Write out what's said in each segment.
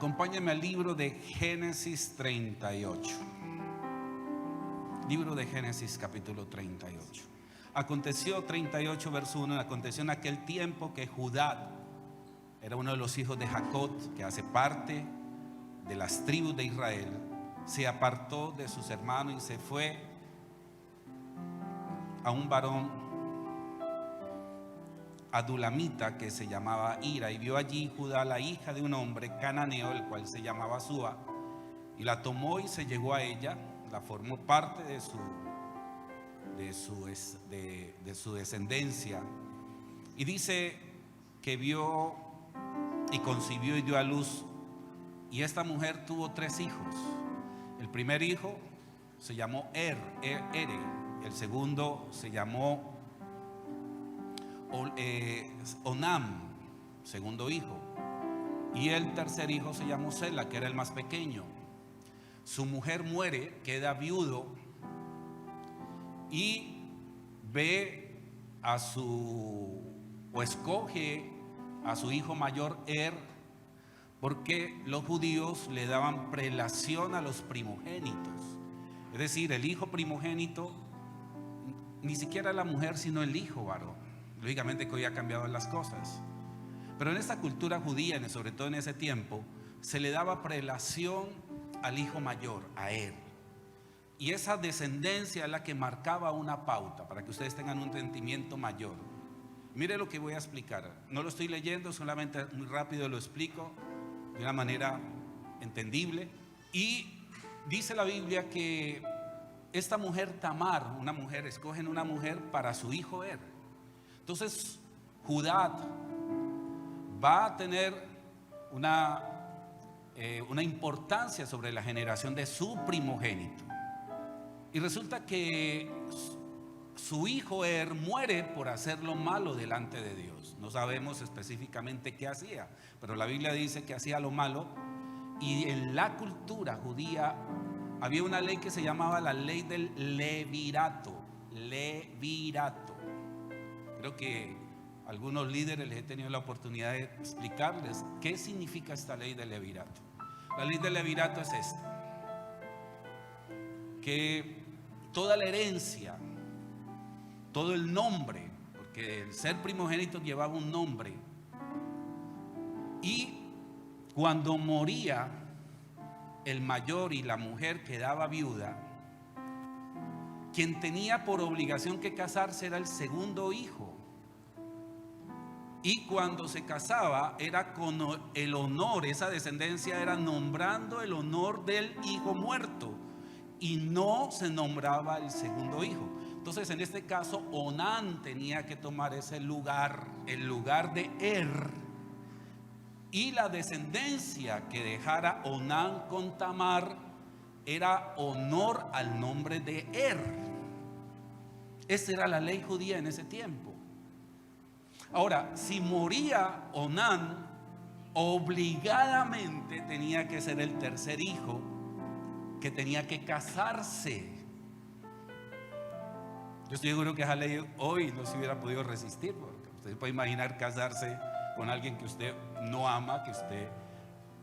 Acompáñenme al libro de Génesis 38. Libro de Génesis capítulo 38. Aconteció 38 verso 1. Aconteció en aquel tiempo que Judá era uno de los hijos de Jacob, que hace parte de las tribus de Israel. Se apartó de sus hermanos y se fue a un varón adulamita que se llamaba Hira, y vio allí Judá la hija de un hombre cananeo, el cual se llamaba Súa, y la tomó y se llegó a ella, la formó parte de su descendencia. Y dice que vio y concibió y dio a luz, y esta mujer tuvo 3 hijos. El primer hijo se llamó Ere, el segundo se llamó Onam, segundo hijo, y el tercer hijo se llamó Sela, que era el más pequeño. Su mujer muere, queda viudo y ve escoge a su hijo mayor porque los judíos le daban prelación a los primogénitos. Es decir, el hijo primogénito ni siquiera la mujer, sino el hijo varón. Lógicamente que hoy ha cambiado las cosas, pero en esta cultura judía, sobre todo en ese tiempo, se le daba prelación al hijo mayor, a él. Y esa descendencia es la que marcaba una pauta para que ustedes tengan un entendimiento mayor. Mire lo que voy a explicar. No lo estoy leyendo, solamente muy rápido lo explico de una manera entendible. Y dice la Biblia que esta mujer Tamar, escogen una mujer para su hijo Entonces Judá va a tener una importancia sobre la generación de su primogénito. Y resulta que su hijo muere por hacer lo malo delante de Dios. No sabemos específicamente qué hacía, pero la Biblia dice que hacía lo malo. Y en la cultura judía había una ley que se llamaba la ley del levirato. Creo que algunos líderes les he tenido la oportunidad de explicarles qué significa esta ley del levirato. La ley del levirato es esta: que toda la herencia, todo el nombre, porque el ser primogénito llevaba un nombre, y cuando moría el mayor y la mujer quedaba viuda, quien tenía por obligación que casarse era el segundo hijo. Y cuando se casaba era con el honor, esa descendencia era nombrando el honor del hijo muerto, y no se nombraba el segundo hijo. Entonces en este caso Onán tenía que tomar ese lugar, el lugar de y la descendencia que dejara Onán con Tamar era honor al nombre de Esa era la ley judía en ese tiempo. Ahora, si moría Onán, obligadamente tenía que ser el tercer hijo que tenía que casarse. Yo estoy seguro que esa ley hoy no se hubiera podido resistir, porque usted puede imaginar casarse con alguien que usted no ama,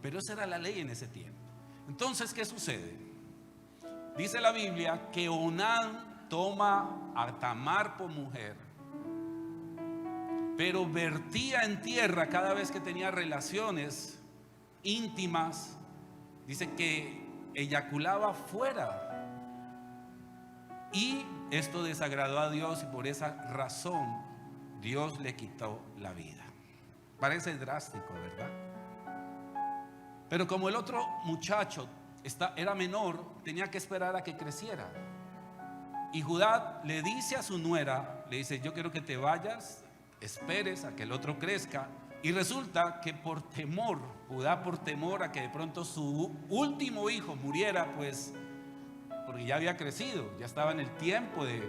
pero esa era la ley en ese tiempo. Entonces, ¿qué sucede? Dice la Biblia que Onán toma a Tamar por mujer, pero vertía en tierra cada vez que tenía relaciones íntimas. Dice que eyaculaba fuera, y esto desagradó a Dios, y por esa razón Dios le quitó la vida. Parece drástico, ¿verdad? Pero como el otro muchacho era menor, tenía que esperar a que creciera. Y Judá le dice a su nuera, le dice: yo quiero que te vayas, esperes a que el otro crezca. Y resulta que Judá por temor a que de pronto su último hijo muriera, pues porque ya había crecido, ya estaba en el tiempo de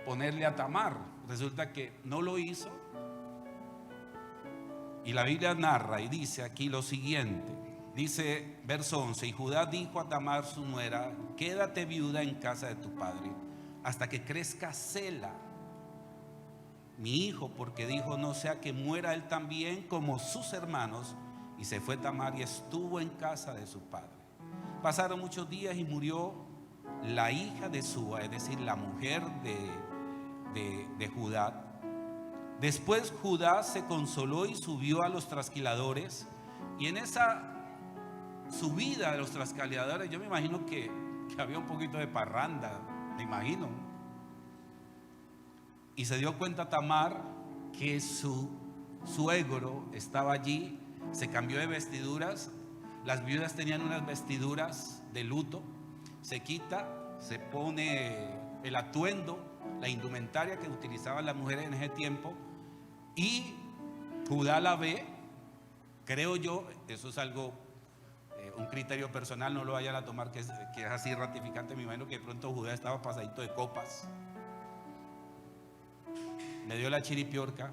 ponerle a Tamar, resulta que no lo hizo. Y la Biblia narra y dice aquí lo siguiente. Dice verso 11: y Judá dijo a Tamar su nuera: quédate viuda en casa de tu padre hasta que crezca Sela, mi hijo, porque dijo: no sea que muera él también como sus hermanos Y se fue Tamar y estuvo en casa de su padre. Pasaron muchos días y murió la hija de Súa, es decir, la mujer de Judá. Después Judá se consoló y subió a los trasquiladores. Y en esa subida de los trasquiladores, yo me imagino que había un poquito de parranda, me imagino. Y se dio cuenta Tamar que su suegro estaba allí. Se cambió de vestiduras. Las viudas tenían unas vestiduras de luto. Se quita, se pone el atuendo, la indumentaria que utilizaban las mujeres en ese tiempo. Y Judá la ve, creo yo, eso es algo, un criterio personal, no lo vayan a tomar que es así ratificante. Me imagino que de pronto Judá estaba pasadito de copas. Le dio la chiripiorca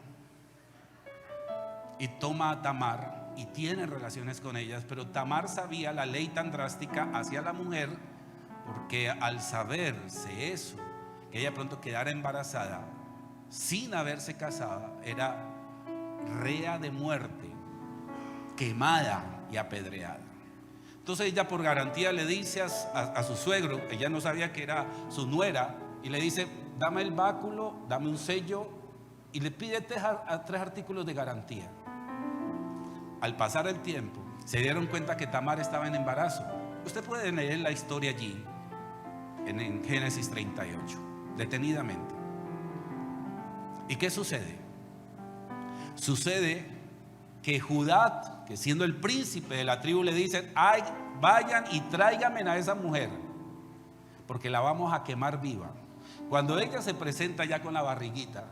y toma a Tamar y tiene relaciones con ellas. Pero Tamar sabía la ley tan drástica hacia la mujer, porque al saberse eso, que ella pronto quedara embarazada sin haberse casado, era rea de muerte, quemada y apedreada. Entonces ella, por garantía, le dice a su suegro, ella no sabía que era su nuera, y le dice: dame el báculo, dame un sello, y le pide tres artículos de garantía. Al pasar el tiempo, se dieron cuenta que Tamar estaba en embarazo. Usted puede leer la historia allí en Génesis 38 detenidamente. ¿Y qué sucede? Sucede que Judá, que siendo el príncipe de la tribu, le dice: ay, vayan y tráiganme a esa mujer, porque la vamos a quemar viva. Cuando ella se presenta ya con la barriguita,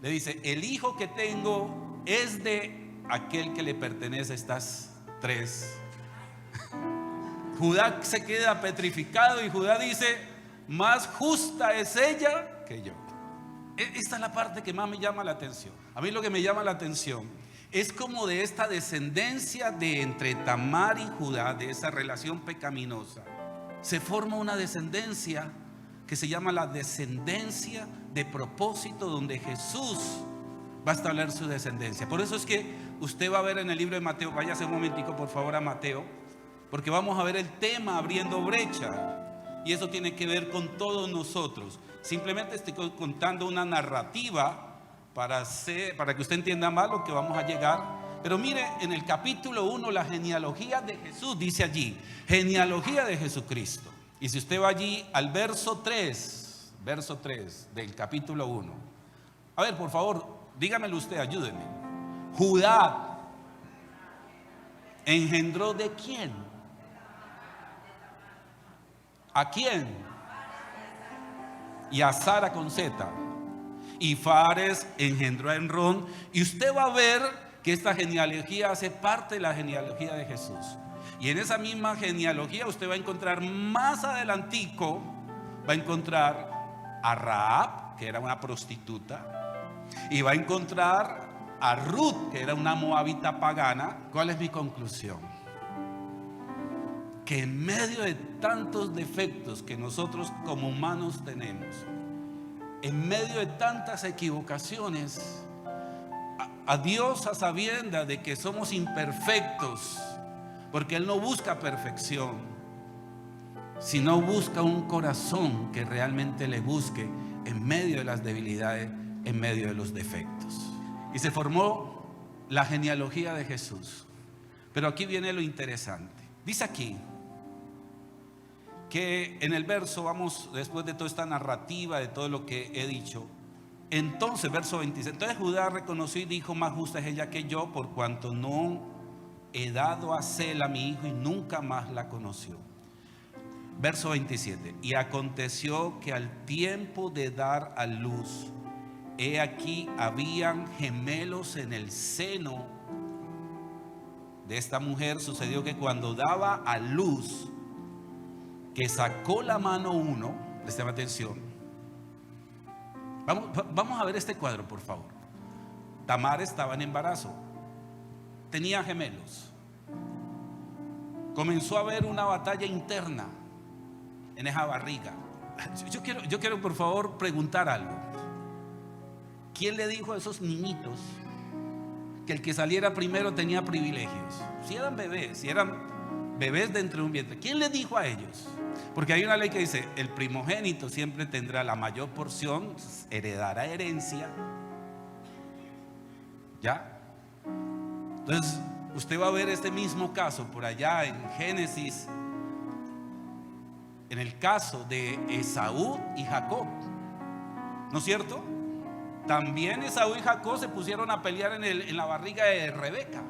le dice: el hijo que tengo es de aquel que le pertenece a estas tres. Judá se queda petrificado y Judá dice: más justa es ella que yo. Esta es la parte que más me llama la atención. A mí lo que me llama la atención es como de esta descendencia de entre Tamar y Judá, de esa relación pecaminosa, se forma una descendencia que se llama la descendencia de propósito, donde Jesús va a establecer su descendencia. Por eso es que usted va a ver en el libro de Mateo, váyase un momentico por favor a Mateo, porque vamos a ver el tema abriendo brecha, y eso tiene que ver con todos nosotros. Simplemente estoy contando una narrativa para que usted entienda más lo que vamos a llegar. Pero mire, en el capítulo 1, la genealogía de Jesús, dice allí, genealogía de Jesucristo. Y si usted va allí al verso 3 del capítulo 1, a ver, por favor, dígamelo usted, ayúdeme. Judá engendró ¿de quién? ¿A quién? Y a Sara con Z. Y Fares engendró a Enrón. Y usted va a ver que esta genealogía hace parte de la genealogía de Jesús. Y en esa misma genealogía usted va a encontrar más adelantico, va a encontrar a Rahab, que era una prostituta, y va a encontrar a Ruth, que era una moabita pagana. ¿Cuál es mi conclusión? Que en medio de tantos defectos que nosotros como humanos tenemos, en medio de tantas equivocaciones, a Dios, a sabiendas de que somos imperfectos, porque Él no busca perfección, sino busca un corazón que realmente le busque en medio de las debilidades, en medio de los defectos. Y se formó la genealogía de Jesús. Pero aquí viene lo interesante. Dice aquí que en el verso, vamos, después de toda esta narrativa, de todo lo que he dicho, entonces, verso 26, entonces Judá reconoció y dijo: más justa es ella que yo, por cuanto no he dado a Sela mi hijo, y nunca más la conoció. Verso 27, y aconteció que al tiempo de dar a luz, he aquí habían gemelos en el seno de esta mujer. Sucedió que cuando daba a luz, que sacó la mano uno, presten atención. Vamos a ver este cuadro, por favor. Tamar estaba en embarazo, tenía gemelos. Comenzó a haber una batalla interna en esa barriga. Yo quiero por favor preguntar algo. ¿Quién le dijo a esos niñitos que el que saliera primero tenía privilegios. Si eran bebés dentro de un vientre. ¿Quién les dijo a ellos? Porque hay una ley que dice: el primogénito siempre tendrá la mayor porción, heredará herencia. ¿Ya? Entonces usted va a ver este mismo caso por allá en Génesis, en el caso de Esaú y Jacob, ¿no es cierto? También Esaú y Jacob se pusieron a pelear en la barriga de Rebeca.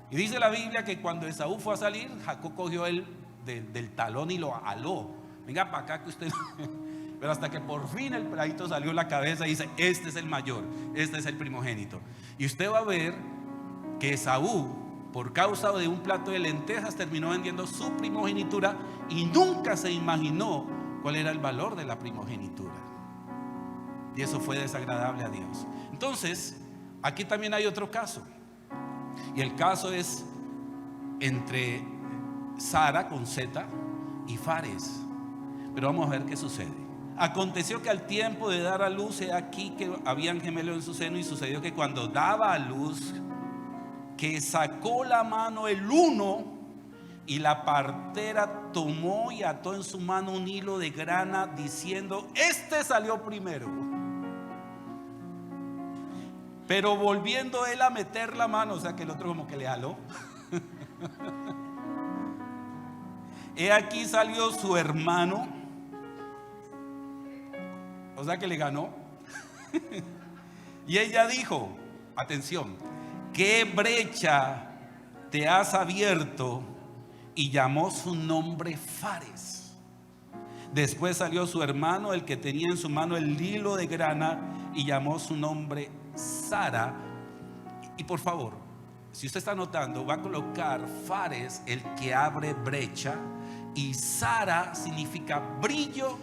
Y dice la Biblia que cuando Esaú fue a salir, Jacob cogió él del talón y lo aló. Venga para acá que usted... Pero hasta que por fin el peladito salió la cabeza y dice: este es el mayor, este es el primogénito. Y usted va a ver que Esaú, por causa de un plato de lentejas, terminó vendiendo su primogenitura y nunca se imaginó cuál era el valor de la primogenitura. Y eso fue desagradable a Dios. Entonces, aquí también hay otro caso. Y el caso es entre Sara con Z y Fares. Pero vamos a ver qué sucede. Aconteció que al tiempo de dar a luz, he aquí que habían gemelos en su seno, y sucedió que cuando daba a luz, que sacó la mano el uno, y la partera tomó y ató en su mano un hilo de grana, diciendo: este salió primero. Pero volviendo él a meter la mano, o sea que el otro como que le jaló, he aquí salió su hermano, o sea que le ganó. Y ella dijo: atención, ¿qué brecha te has abierto? Y llamó su nombre Fares. Después salió su hermano, el que tenía en su mano el hilo de grana, y llamó su nombre Sara. Y por favor, si usted está notando, va a colocar Fares, el que abre brecha, y Sara significa brillo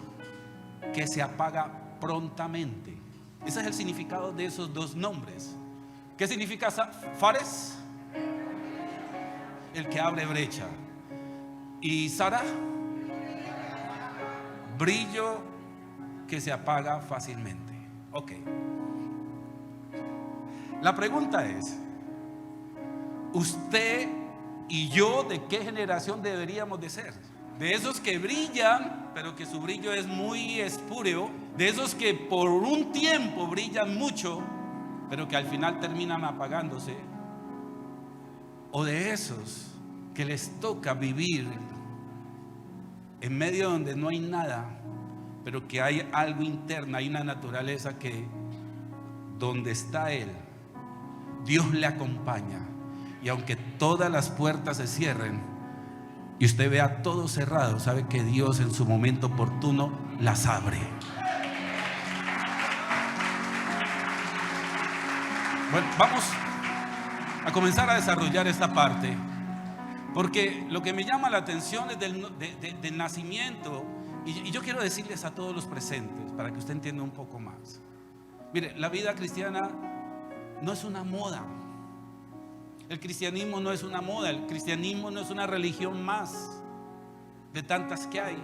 que se apaga prontamente. Ese es el significado de esos dos nombres. ¿Qué significa Fares? El que abre brecha. Y Sara, brillo que se apaga fácilmente. Ok. La pregunta es: usted y yo, ¿de qué generación deberíamos de ser? De esos que brillan, pero que su brillo es muy espúreo. De esos que por un tiempo brillan mucho, pero que al final terminan apagándose. O de esos que les toca vivir en medio donde no hay nada, pero que hay algo interno, hay una naturaleza que donde está Él, Dios le acompaña. Y aunque todas las puertas se cierren y usted vea todo cerrado, sabe que Dios en su momento oportuno las abre. Bueno, vamos a comenzar a desarrollar esta parte, porque lo que me llama la atención es del nacimiento. Y yo quiero decirles a todos los presentes, para que usted entienda un poco más. Mire, la vida cristiana no es una moda. El cristianismo no es una moda. El cristianismo no es una religión más de tantas que hay.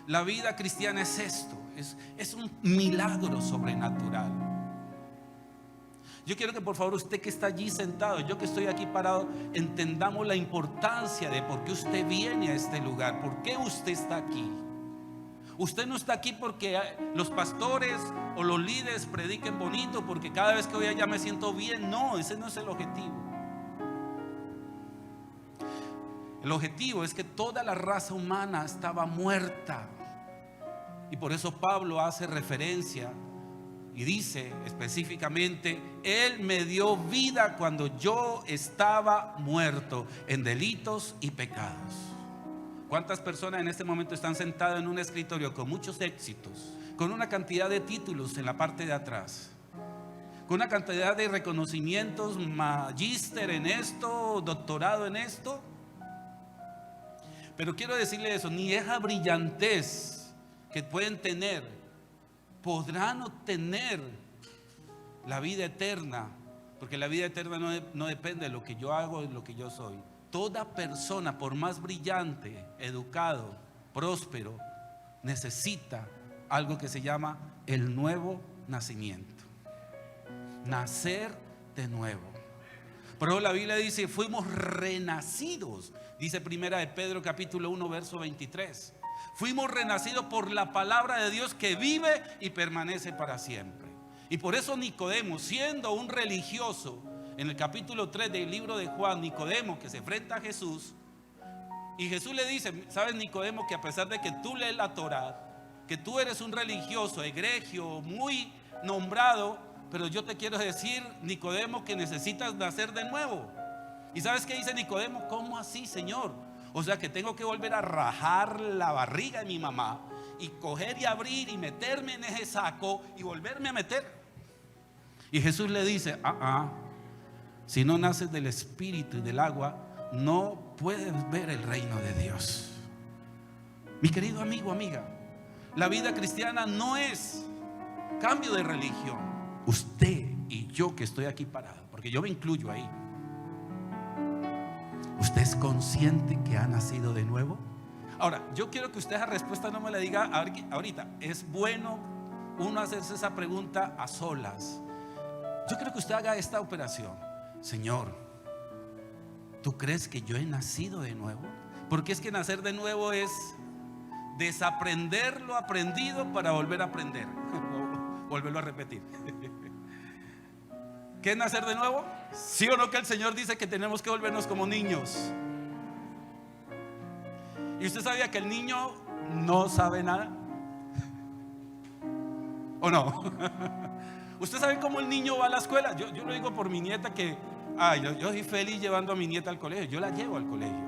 La vida cristiana es esto, es un milagro sobrenatural. Yo quiero que por favor usted que está allí sentado, yo que estoy aquí parado, entendamos la importancia de por qué usted viene a este lugar, por qué usted está aquí. Usted no está aquí porque los pastores o los líderes prediquen bonito, porque cada vez que voy allá me siento bien. No, ese no es el objetivo. El objetivo es que toda la raza humana estaba muerta. Y por eso Pablo hace referencia y dice específicamente: Él me dio vida cuando yo estaba muerto en delitos y pecados. ¿Cuántas personas en este momento están sentadas en un escritorio con muchos éxitos, con una cantidad de títulos en la parte de atrás, con una cantidad de reconocimientos, magíster en esto, doctorado en esto? Pero quiero decirle eso: ni esa brillantez que pueden tener podrán obtener la vida eterna, porque la vida eterna no depende de lo que yo hago, de lo que yo soy. Toda persona, por más brillante, educado, próspero, necesita algo que se llama el nuevo nacimiento. Nacer de nuevo. Pero la Biblia dice, fuimos renacidos. Dice primera de Pedro capítulo 1 verso 23. Fuimos renacidos por la palabra de Dios que vive y permanece para siempre. Y por eso Nicodemo, siendo un religioso, en el capítulo 3 del libro de Juan, Nicodemo que se enfrenta a Jesús, y Jesús le dice, ¿sabes, Nicodemo, que a pesar de que tú lees la Torá, que tú eres un religioso, egregio, muy nombrado, pero yo te quiero decir, Nicodemo, que necesitas nacer de nuevo? ¿Y sabes qué dice Nicodemo? ¿Cómo así, Señor? O sea, que tengo que volver a rajar la barriga de mi mamá y coger y abrir y meterme en ese saco y volverme a meter. Y Jesús le dice, si no naces del espíritu y del agua, no puedes ver el reino de Dios. Mi querido amigo, amiga, la vida cristiana no es cambio de religión. Usted y yo que estoy aquí parado, porque yo me incluyo ahí, ¿usted es consciente que ha nacido de nuevo? Ahora, yo quiero que usted esa respuesta no me la diga ahorita. Es bueno uno hacerse esa pregunta a solas. Yo quiero que usted haga esta operación. Señor, ¿tú crees que yo he nacido de nuevo? Porque es que nacer de nuevo es desaprender lo aprendido para volver a aprender. Volverlo a repetir. ¿Qué es nacer de nuevo? ¿Sí o no que el Señor dice que tenemos que volvernos como niños? ¿Y usted sabía que el niño no sabe nada? ¿O no? ¿Usted sabe cómo el niño va a la escuela? Yo lo digo por mi nieta que yo soy feliz llevando a mi nieta al colegio. Yo la llevo al colegio.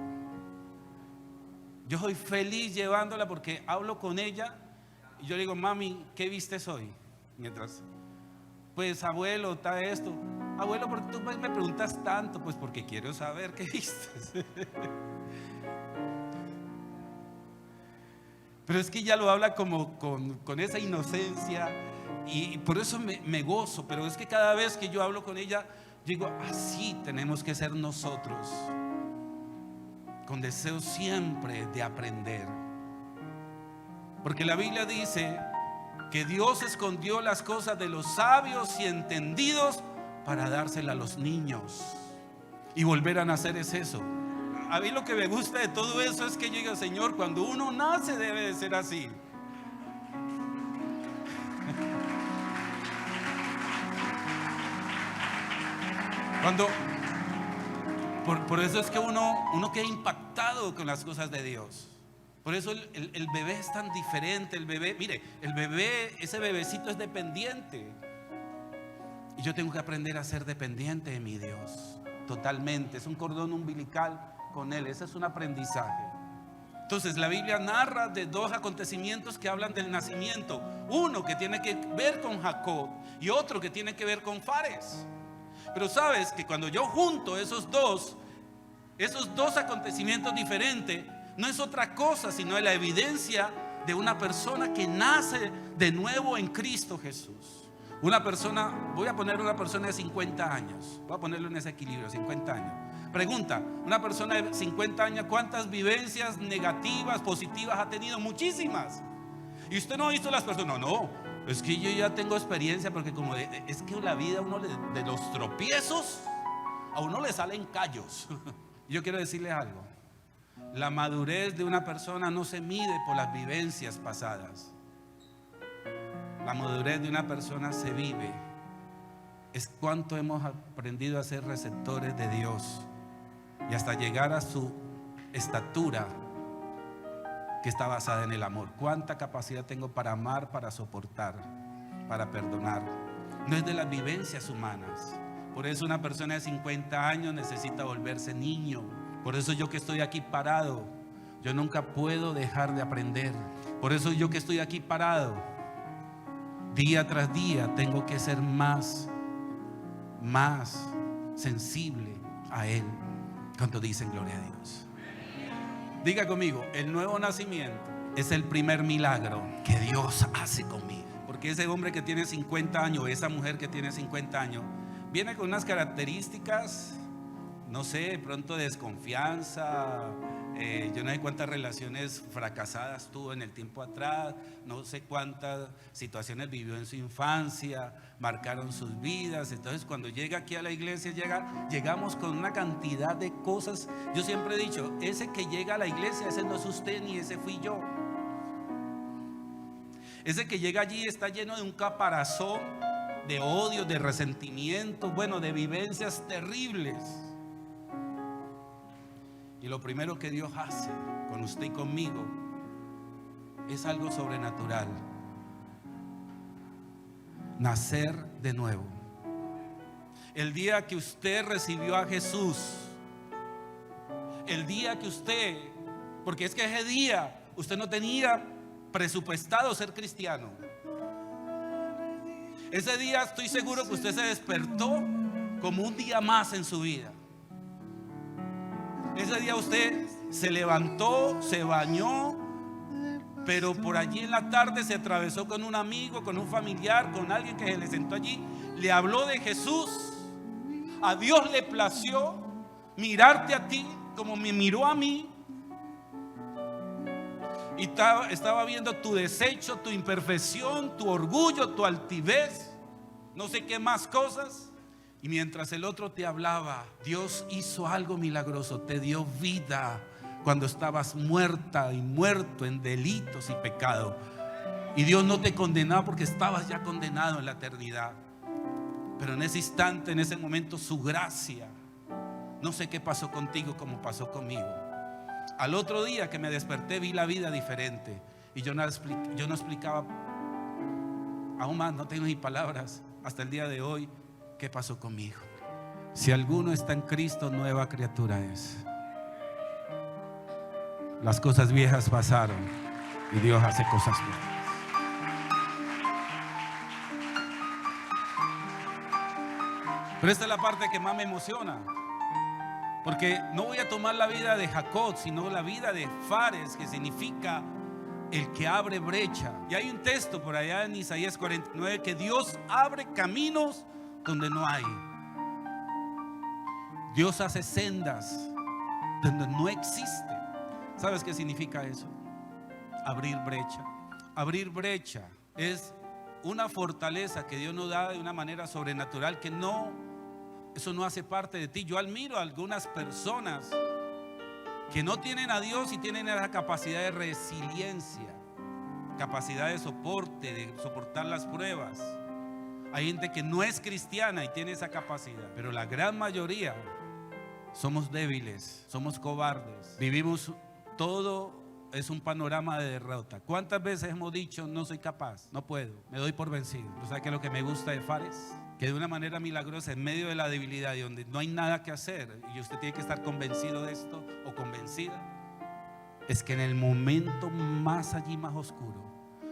Yo soy feliz llevándola porque hablo con ella y yo le digo, mami, ¿qué vistes hoy? Mientras, pues abuelo, está esto. Abuelo, ¿por qué tú me preguntas tanto? Pues porque quiero saber qué vistes. Pero es que ella lo habla como con esa inocencia y por eso me gozo. Pero es que cada vez que yo hablo con ella, digo, así tenemos que ser nosotros, con deseo siempre de aprender. Porque la Biblia dice que Dios escondió las cosas de los sabios y entendidos para dárselas a los niños. Y volver a nacer es eso. A mí lo que me gusta de todo eso es que yo digo, Señor, cuando uno nace debe de ser así. Por eso es que uno queda impactado con las cosas de Dios. Por eso el bebé es tan diferente. El bebé, mire, el bebé, ese bebecito es dependiente. Y yo tengo que aprender a ser dependiente de mi Dios. Totalmente, es un cordón umbilical con Él. Ese es un aprendizaje. Entonces la Biblia narra de dos acontecimientos que hablan del nacimiento. Uno que tiene que ver con Jacob y otro que tiene que ver con Fares. Pero sabes que cuando yo junto esos dos acontecimientos diferentes, no es otra cosa sino la evidencia de una persona que nace de nuevo en Cristo Jesús. Una persona, voy a poner una persona de 50 años, voy a ponerlo en ese equilibrio, 50 años. Pregunta, una persona de 50 años, ¿cuántas vivencias negativas, positivas ha tenido? Muchísimas. Y usted no ha visto las personas, no, es que yo ya tengo experiencia, porque como es que la vida, de los tropiezos, a uno le salen callos. Yo quiero decirles algo, la madurez de una persona no se mide por las vivencias pasadas. La madurez de una persona se vive, es cuánto hemos aprendido a ser receptores de Dios y hasta llegar a su estatura que está basada en el amor. Cuánta capacidad tengo para amar, para soportar, para perdonar. No es de las vivencias humanas. Por eso una persona de 50 años necesita volverse niño. Por eso yo que estoy aquí parado, yo nunca puedo dejar de aprender. Por eso yo que estoy aquí parado, día tras día tengo que ser más sensible a Él. Cuando dicen gloria a Dios. Diga conmigo, el nuevo nacimiento es el primer milagro que Dios hace conmigo. Porque ese hombre que tiene 50 años, esa mujer que tiene 50 años, viene con unas características, no sé, de pronto desconfianza, Yo no sé cuántas relaciones fracasadas tuvo en el tiempo atrás, no sé cuántas situaciones vivió en su infancia, marcaron sus vidas. Entonces cuando llega aquí a la iglesia, llegamos con una cantidad de cosas. Yo siempre he dicho, ese que llega a la iglesia, ese no es usted ni ese fui yo. Ese que llega allí está lleno de un caparazón de odio, de resentimiento, bueno, de vivencias terribles. Y lo primero que Dios hace con usted y conmigo es algo sobrenatural: nacer de nuevo. El día que usted recibió a Jesús, el día que usted, porque es que ese día usted no tenía presupuestado ser cristiano. Ese día estoy seguro que usted se despertó como un día más en su vida. Ese día usted se levantó, se bañó, pero por allí en la tarde se atravesó con un amigo, con un familiar, con alguien que se le sentó allí, le habló de Jesús. A Dios le plació mirarte a ti como me miró a mí, y estaba viendo tu desecho, tu imperfección, tu orgullo, tu altivez, no sé qué más cosas. Y mientras el otro te hablaba, Dios hizo algo milagroso, te dio vida cuando estabas muerta y muerto en delitos y pecado. Y Dios no te condenaba porque estabas ya condenado en la eternidad. Pero en ese instante, en ese momento, su gracia, no sé qué pasó contigo como pasó conmigo. Al otro día que me desperté, vi la vida diferente. Y yo no explicaba, aún más, no tengo ni palabras hasta el día de hoy, qué pasó conmigo. Si alguno está en Cristo, nueva criatura es. Las cosas viejas pasaron y Dios hace cosas nuevas. Pero esta es la parte que más me emociona, porque no voy a tomar la vida de Jacob, sino la vida de Fares, que significa el que abre brecha. Y hay un texto por allá en Isaías 49 que Dios abre caminos donde no hay. Dios hace sendas donde no existe. ¿Sabes qué significa eso? Abrir brecha. Abrir brecha es una fortaleza que Dios nos da de una manera sobrenatural, que eso no hace parte de ti. Yo admiro a algunas personas que no tienen a Dios y tienen esa capacidad de resiliencia, capacidad de soporte, de soportar las pruebas. Hay gente que no es cristiana y tiene esa capacidad, pero la gran mayoría somos débiles, somos cobardes, vivimos todo, es un panorama de derrota. ¿Cuántas veces hemos dicho no soy capaz, no puedo, me doy por vencido? ¿Sabes qué es lo que me gusta de Fares? Que de una manera milagrosa, en medio de la debilidad y donde no hay nada que hacer, y usted tiene que estar convencido de esto o convencida, es que en el momento más allí, más oscuro,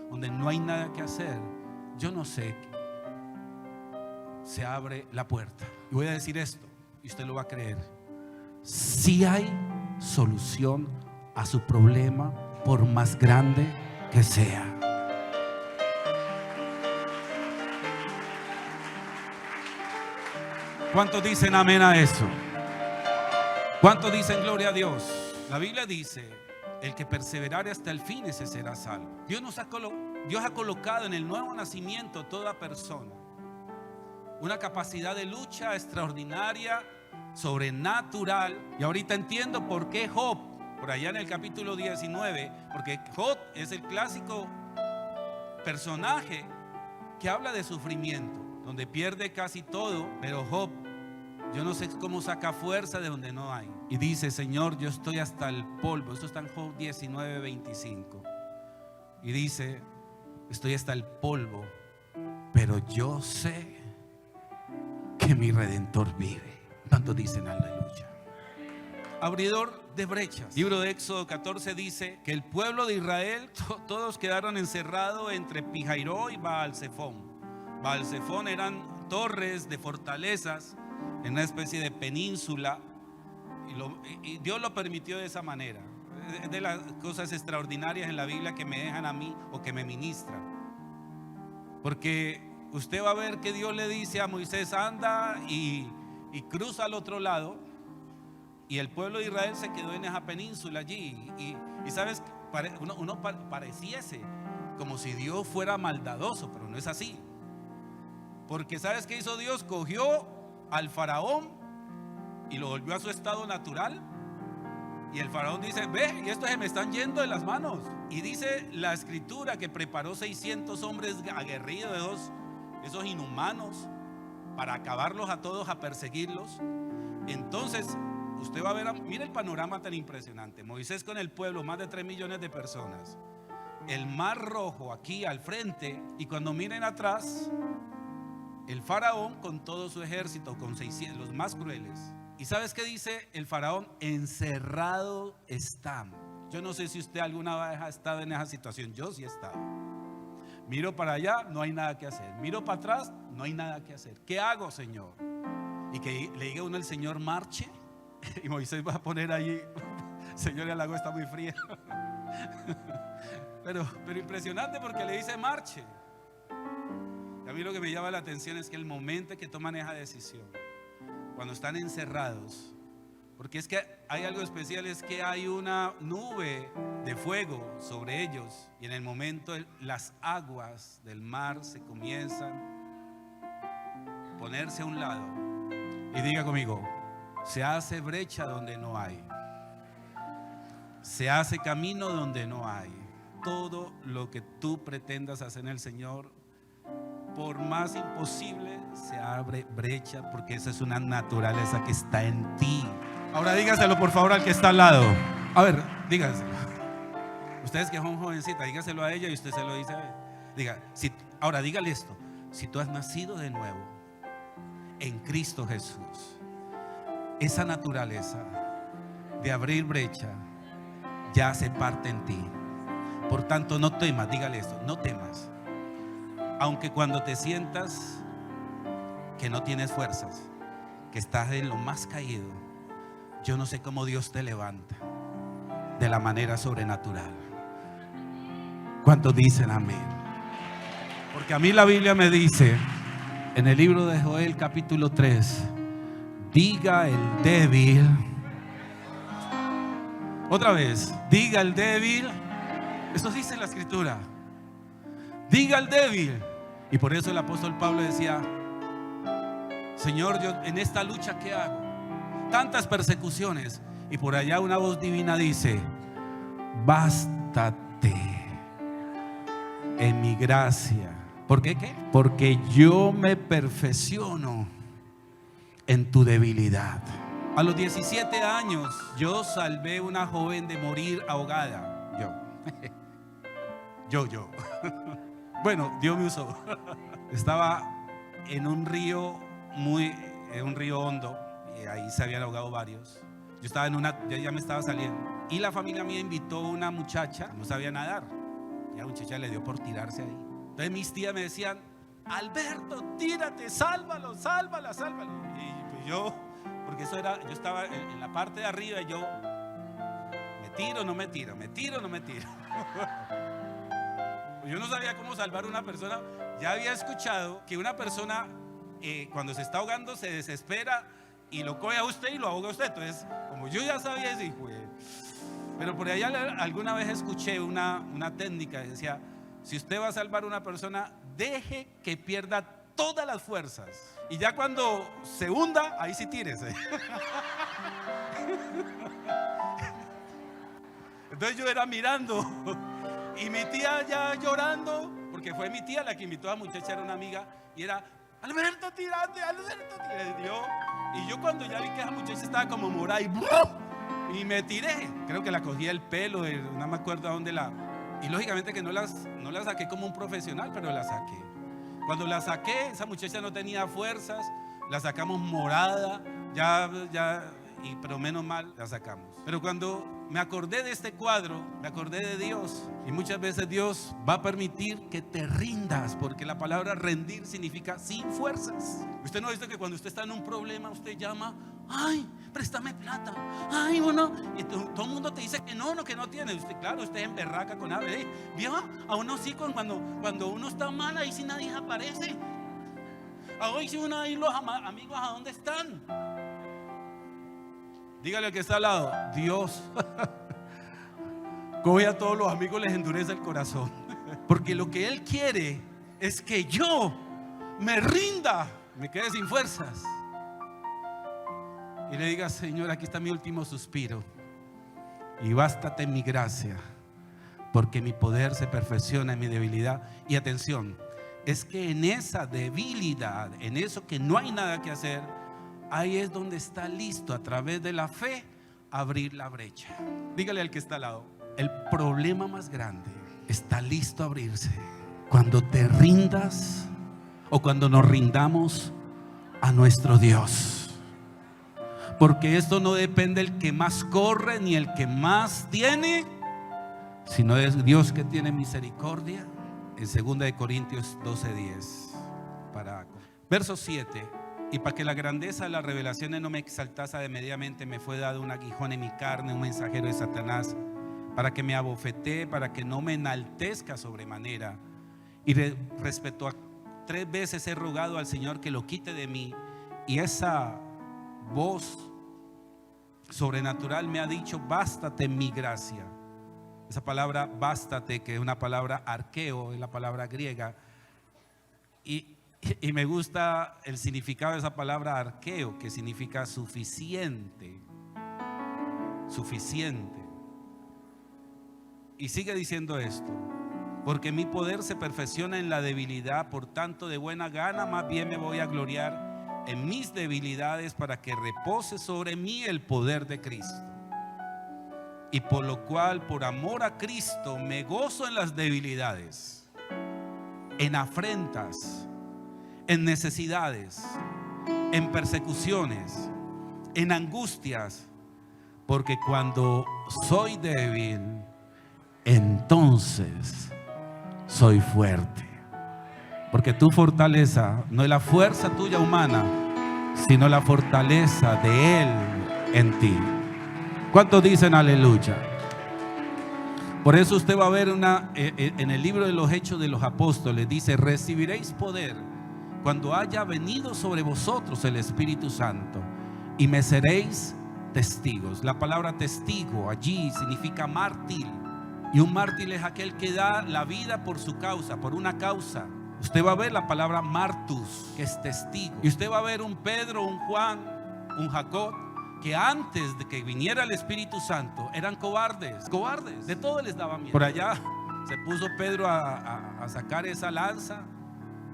donde no hay nada que hacer, yo no sé, se abre la puerta. Y voy a decir esto, y usted lo va a creer: si hay solución a su problema, por más grande que sea. ¿Cuántos dicen amén a eso? ¿Cuántos dicen gloria a Dios? La Biblia dice: el que perseverare hasta el fin, ese será salvo. Dios ha colocado en el nuevo nacimiento toda persona una capacidad de lucha extraordinaria, sobrenatural. Y ahorita entiendo por qué Job, por allá en el capítulo 19, porque Job es el clásico personaje que habla de sufrimiento, donde pierde casi todo. Pero Job, yo no sé cómo saca fuerza de donde no hay, y dice: Señor, yo estoy hasta el polvo. Esto está en Job 19:25. Y dice: estoy hasta el polvo, pero yo sé que mi Redentor vive. ¿Cuántos dicen aleluya? Abridor de brechas. Libro de Éxodo 14 dice que el pueblo de Israel todos quedaron encerrados entre Pihairó y Baal-Zephón. Baal-Zephón eran torres de fortalezas en una especie de península, y Dios lo permitió de esa manera. Es de las cosas extraordinarias en la Biblia que me dejan a mí o que me ministran, porque usted va a ver que Dios le dice a Moisés: anda y cruza al otro lado, Y el pueblo de Israel se quedó en esa península allí. Y sabes, uno pareciese como si Dios fuera maldadoso, pero no es así. Porque ¿sabes qué hizo Dios? Cogió al faraón y lo volvió a su estado natural. Y el faraón dice: ve, y estos se me están yendo de las manos. Y dice la escritura que preparó 600 hombres aguerridos, esos inhumanos, para acabarlos a todos, a perseguirlos. Entonces usted va a ver, mire el panorama tan impresionante. Moisés con el pueblo, más de 3 millones de personas, el mar rojo aquí al frente, y cuando miren atrás, el faraón con todo su ejército, con 600, los más crueles. ¿Y sabes qué dice el faraón? Encerrado están. Yo no sé si usted alguna vez ha estado en esa situación. Yo sí he estado. Miro para allá, no hay nada que hacer. Miro para atrás, no hay nada que hacer. ¿Qué hago, Señor? Y que le diga uno al Señor: marche. Y Moisés va a poner allí: Señor, el agua está muy fría. Pero impresionante, porque le dice: marche. Y a mí lo que me llama la atención es que el momento que toman esa decisión, cuando están encerrados, porque es que hay algo especial, es que hay una nube de fuego sobre ellos, y en el momento las aguas del mar se comienzan a ponerse a un lado. Y diga conmigo: se hace brecha donde no hay, se hace camino donde no hay. Todo lo que tú pretendas hacer en el Señor, por más imposible, se abre brecha, porque esa es una naturaleza que está en ti. Ahora dígaselo por favor al que está al lado. A ver, dígaselo. Ustedes que son jovencitas, dígaselo a ella y usted se lo dice a ella. Ahora dígale esto: si tú has nacido de nuevo en Cristo Jesús, esa naturaleza de abrir brecha ya hace parte en ti. Por tanto, no temas. Dígale esto: no temas. Aunque cuando te sientas que no tienes fuerzas, que estás en lo más caído, yo no sé cómo Dios te levanta de la manera sobrenatural. ¿Cuántos dicen amén? Porque a mí la Biblia me dice en el libro de Joel capítulo 3: diga el débil. Otra vez, diga el débil. Eso dice en la escritura: diga el débil. Y por eso el apóstol Pablo decía: Señor, yo en esta lucha, ¿qué hago? Tantas persecuciones. Y por allá una voz divina dice: bástate en mi gracia. ¿Por qué qué? Porque yo me perfecciono en tu debilidad. A los 17 años yo salvé a una joven de morir ahogada. Yo. Bueno, Dios me usó. Estaba en un río hondo, y ahí se habían ahogado varios. Yo estaba yo ya me estaba saliendo, y la familia mía invitó a una muchacha, no sabía nadar, y a la muchacha le dio por tirarse ahí. Entonces mis tías me decían: Alberto, tírate, sálvalo. Y pues yo, porque yo estaba en la parte de arriba, y yo me tiro, no me tiro. Yo no sabía cómo salvar a una persona. Ya había escuchado que una persona cuando se está ahogando se desespera y lo coge a usted y lo ahoga a usted. Entonces, como yo ya sabía eso, pero por allá alguna vez escuché una técnica que decía: si usted va a salvar a una persona, deje que pierda todas las fuerzas, y ya cuando se hunda, ahí sí tírese. Entonces yo era mirando, y mi tía ya llorando, porque fue mi tía la que invitó a la muchacha, era una amiga, y era: Alberto, tírate. Y yo cuando ya vi que esa muchacha estaba como morada, y me tiré. Creo que la cogí el pelo, no me acuerdo a dónde y lógicamente que no la saqué como un profesional, pero la saqué. Cuando la saqué, esa muchacha no tenía fuerzas, la sacamos morada, pero menos mal la sacamos. Pero cuando me acordé de este cuadro, me acordé de Dios. Y muchas veces Dios va a permitir que te rindas, porque la palabra rendir significa sin fuerzas. Usted no ha visto que cuando usted está en un problema, usted llama: ay, préstame plata. Ay, bueno, y todo el mundo te dice que no tiene. Usted emberraca con ave. ¿Vio? A uno sí, cuando uno está mal, ahí sí nadie aparece. Hoy sí uno ahí, los amigos, ¿a dónde están? Dígale al que está al lado: Dios coge a todos los amigos, les endurece el corazón. Porque lo que Él quiere es que yo me rinda, me quede sin fuerzas y le diga: Señor, aquí está mi último suspiro y bástate mi gracia, porque mi poder se perfecciona en mi debilidad. Y atención, es que en esa debilidad, en eso que no hay nada que hacer, ahí es donde está listo a través de la fe abrir la brecha. Dígale al que está al lado: el problema más grande está listo a abrirse cuando te rindas o cuando nos rindamos a nuestro Dios. Porque esto no depende del que más corre ni el que más tiene, sino es Dios que tiene misericordia. En 2 Corintios 12:10. Verso 7. Y para que la grandeza de las revelaciones no me exaltase medianamente, me fue dado un aguijón en mi carne, un mensajero de Satanás, para que me abofetee, para que no me enaltezca sobremanera. Y respecto a 3 veces he rogado al Señor que lo quite de mí, y esa voz sobrenatural me ha dicho: bástate mi gracia. Esa palabra bástate, que es una palabra arqueo, es la palabra griega, y me gusta el significado de esa palabra arqueo, que significa suficiente. Suficiente. Y sigue diciendo esto: porque mi poder se perfecciona en la debilidad, por tanto de buena gana más bien me voy a gloriar en mis debilidades, para que repose sobre mí el poder de Cristo. Y por lo cual, por amor a Cristo, me gozo en las debilidades, en afrentas, en necesidades, en persecuciones, en angustias, porque cuando soy débil, entonces soy fuerte. Porque tu fortaleza no es la fuerza tuya humana, sino la fortaleza de Él en ti. ¿Cuántos dicen aleluya? Por eso usted va a ver en el libro de los Hechos de los Apóstoles, dice: recibiréis poder cuando haya venido sobre vosotros el Espíritu Santo, y me seréis testigos. La palabra testigo allí significa mártir. Y un mártir es aquel que da la vida por su causa, por una causa. Usted va a ver la palabra martus, que es testigo. Y usted va a ver un Pedro, un Juan, un Jacob, que antes de que viniera el Espíritu Santo eran cobardes. De todo les daba miedo. Por allá se puso Pedro a sacar esa lanza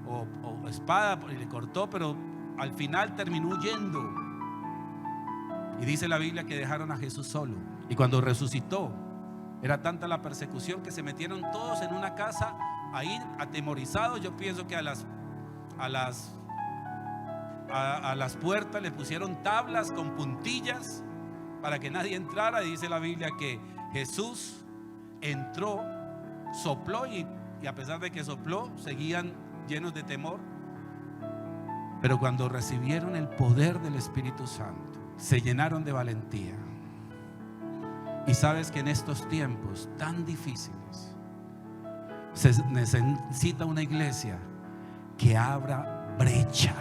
o espada y le cortó, pero al final terminó huyendo. Y dice la Biblia que dejaron a Jesús solo. Y cuando resucitó, era tanta la persecución que se metieron todos en una casa ahí atemorizados. Yo pienso que a las puertas le pusieron tablas con puntillas para que nadie entrara. Y dice la Biblia que Jesús entró, sopló, y a pesar de que sopló, seguían llenos de temor. Pero cuando recibieron el poder del Espíritu Santo, se llenaron de valentía. Y sabes que en estos tiempos tan difíciles se necesita una iglesia que abra brecha.